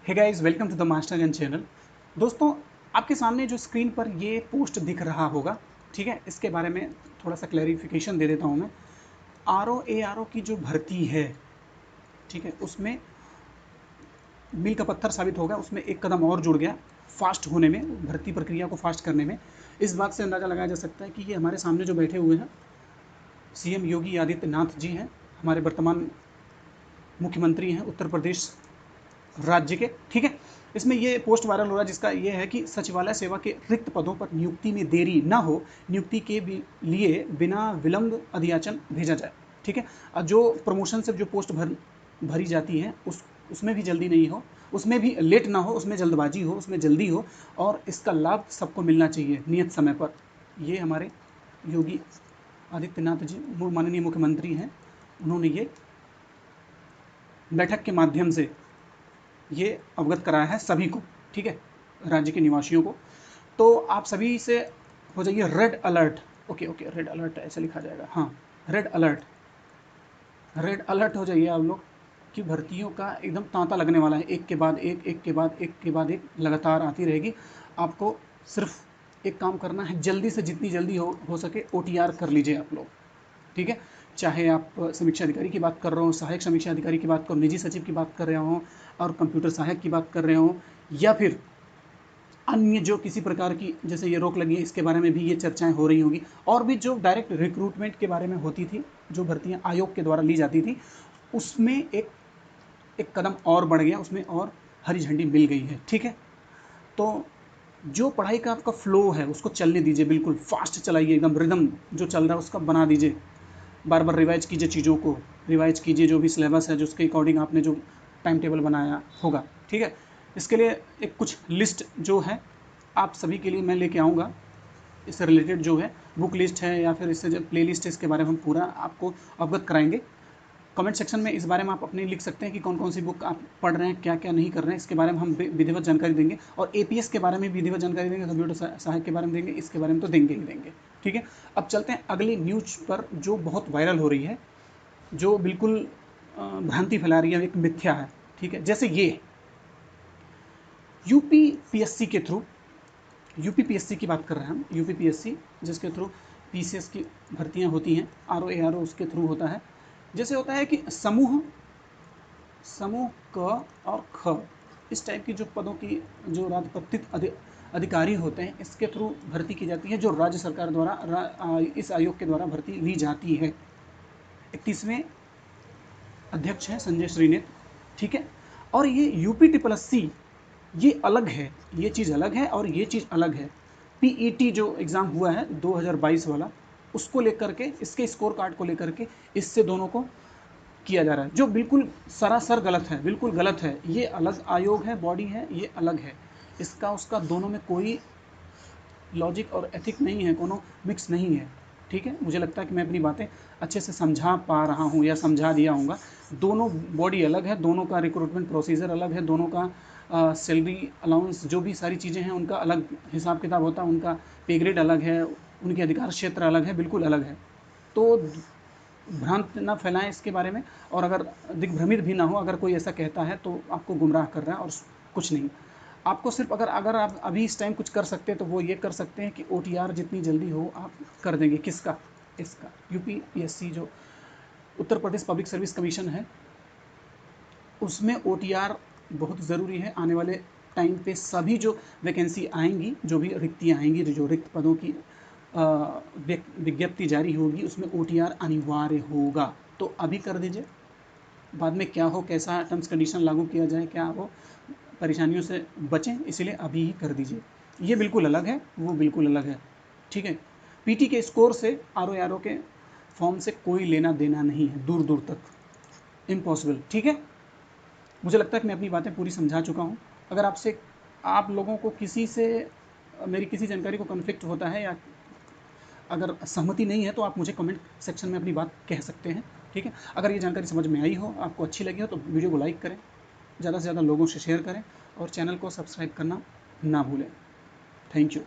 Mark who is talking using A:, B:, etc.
A: Hey guys, welcome to the master gun channel. दोस्तों, आपके सामने जो स्क्रीन पर ये पोस्ट दिख रहा होगा, ठीक है, इसके बारे में थोड़ा सा क्लैरिफिकेशन दे देता हूँ मैं। RO ARO की जो भर्ती है, ठीक है, उसमें मील का पत्थर साबित होगा, उसमें एक कदम और जुड़ गया फास्ट होने में, भर्ती प्रक्रिया को फास्ट करने में। इस बात से अंदाज़ा लगाया जा सकता है कि ये हमारे सामने जो बैठे हुए हैं CM योगी आदित्यनाथ जी हैं, हमारे वर्तमान मुख्यमंत्री हैं उत्तर प्रदेश राज्य के, ठीक है। इसमें ये पोस्ट वायरल हो रहा है जिसका ये है कि सचिवालय सेवा के रिक्त पदों पर नियुक्ति में देरी ना हो, नियुक्ति के लिए बिना विलंब अधियाचन भेजा जाए, ठीक है। जो प्रमोशन से जो पोस्ट भरी जाती है उसमें भी जल्दी नहीं हो, उसमें भी लेट ना हो, उसमें जल्दबाजी हो, उसमें जल्दी हो, और इसका लाभ सबको मिलना चाहिए नियत समय पर। ये हमारे योगी आदित्यनाथ जी माननीय मुख्यमंत्री हैं, उन्होंने ये बैठक के माध्यम से ये अवगत कराया है सभी को, ठीक है, राज्य के निवासियों को। तो आप सभी से हो जाइए red alert. Okay okay, red alert ऐसे लिखा जाएगा, हाँ, रेड अलर्ट। रेड अलर्ट हो जाइए आप लोग कि भर्तियों का एकदम तांता लगने वाला है, एक के बाद एक, एक के बाद एक के बाद एक लगातार आती रहेगी। आपको सिर्फ एक काम करना है, जल्दी से जितनी जल्दी हो सके OTR कर लीजिए आप लोग, ठीक है। चाहे आप समीक्षा अधिकारी की बात कर रहे हो, सहायक समीक्षा अधिकारी की बात करो, निजी सचिव की बात कर रहे हो, और कंप्यूटर सहायक की बात कर रहे हो, या फिर अन्य जो किसी प्रकार की जैसे ये रोक लगी है, इसके बारे में भी ये चर्चाएं हो रही होंगी। और भी जो डायरेक्ट रिक्रूटमेंट के बारे में होती थी, जो भर्तियां आयोग के द्वारा ली जाती थी, उसमें एक एक कदम और बढ़ गया, उसमें और हरी झंडी मिल गई है, ठीक है। तो जो पढ़ाई का आपका फ्लो है उसको चलने दीजिए, बिल्कुल फास्ट चलाइए, एकदम रिदम जो चल रहा है उसका बना दीजिए। बार बार रिवाइज कीजिए, चीज़ों को रिवाइज कीजिए, जो भी सिलेबस है जो उसके अकॉर्डिंग आपने जो टाइम टेबल बनाया होगा, ठीक है। इसके लिए एक कुछ लिस्ट जो है आप सभी के लिए मैं लेके आऊँगा, इससे रिलेटेड जो है बुक लिस्ट है या फिर इससे जो प्ले लिस्ट है, इसके बारे में हम पूरा आपको अवगत कराएंगे। कमेंट सेक्शन में इस बारे में आप अपनी लिख सकते हैं कि कौन कौन सी बुक आप पढ़ रहे हैं, क्या क्या नहीं कर रहे हैं, इसके बारे में हम विधिवत जानकारी देंगे। और APS के बारे में विधिवत जानकारी देंगे, कंप्यूटर सहायक के बारे में देंगे, इसके बारे में तो देंगे ही देंगे, ठीक है। अब चलते हैं अगली न्यूज पर जो बहुत वायरल हो रही है, जो बिल्कुल भ्रांति फैला रही है, एक मिथ्या है, ठीक है। जैसे ये UPPSC के थ्रू, UPPSC की बात कर रहे हैं हम, UPPSC जिसके थ्रू PCS की भर्तियां होती हैं, RO ARO उसके थ्रू होता है। जैसे होता है कि समूह समूह क और ख, इस टाइप की जो पदों की जो राजपत्रित अधिकारी होते हैं, इसके थ्रू भर्ती की जाती है, जो राज्य सरकार द्वारा इस आयोग के द्वारा भर्ती ली जाती है। 31वें अध्यक्ष हैं संजय श्रीनेत, ठीक है। और ये UPSSC ये अलग है, ये चीज़ अलग है और ये चीज़ अलग है। PET जो एग्ज़ाम हुआ है 2022 वाला, उसको लेकर के, इसके स्कोर कार्ड को लेकर के, इससे दोनों को किया जा रहा है, जो बिल्कुल सरासर गलत है, बिल्कुल गलत है। ये अलग आयोग है, बॉडी है, ये अलग है, इसका उसका दोनों में कोई लॉजिक और एथिक नहीं है, कोनो मिक्स नहीं है, ठीक है। मुझे लगता है कि मैं अपनी बातें अच्छे से समझा पा रहा हूँ या समझा दिया हूँगा। दोनों बॉडी अलग है, दोनों का रिक्रूटमेंट प्रोसीजर अलग है, दोनों का सैलरी अलाउंस जो भी सारी चीज़ें हैं उनका अलग हिसाब किताब होता है, उनका पे ग्रेड अलग है, उनके अधिकार क्षेत्र अलग है, बिल्कुल अलग है। तो भ्रांत ना फैलाएं इसके बारे में, और अगर दिग्भ्रमित भी ना हो, अगर कोई ऐसा कहता है तो आपको गुमराह कर रहा है और कुछ नहीं। आपको सिर्फ अगर अगर आप अभी इस टाइम कुछ कर सकते हैं तो वो ये कर सकते हैं कि OTR जितनी जल्दी हो आप कर देंगे। किसका? इसका UPPSC जो Uttar Pradesh public service commission है, उसमें OTR बहुत ज़रूरी है। आने वाले टाइम पे सभी जो वैकेंसी आएंगी, जो भी रिक्तियाँ आएंगी, जो रिक्त पदों की विज्ञप्ति जारी होगी, उसमें OTR अनिवार्य होगा। तो अभी कर दीजिए, बाद में क्या हो, कैसा टर्म्स कंडीशन लागू किया जाए, क्या हो, परेशानियों से बचें, इसलिए अभी ही कर दीजिए। ये बिल्कुल अलग है, वो बिल्कुल अलग है, ठीक है। PT के स्कोर से RO ARO के फॉर्म से कोई लेना देना नहीं है, दूर दूर तक, इम्पॉसिबल, ठीक है। मुझे लगता है कि मैं अपनी बातें पूरी समझा चुका हूँ। अगर आपसे आप लोगों को किसी से मेरी किसी जानकारी को कन्फ्लिक्ट होता है या अगर सहमति नहीं है तो आप मुझे कमेंट सेक्शन में अपनी बात कह सकते हैं, ठीक है। अगर ये जानकारी समझ में आई हो, आपको अच्छी लगी हो, तो वीडियो को लाइक करें, ज़्यादा से ज़्यादा लोगों से शेयर करें, और चैनल को सब्सक्राइब करना ना भूलें। Thank you.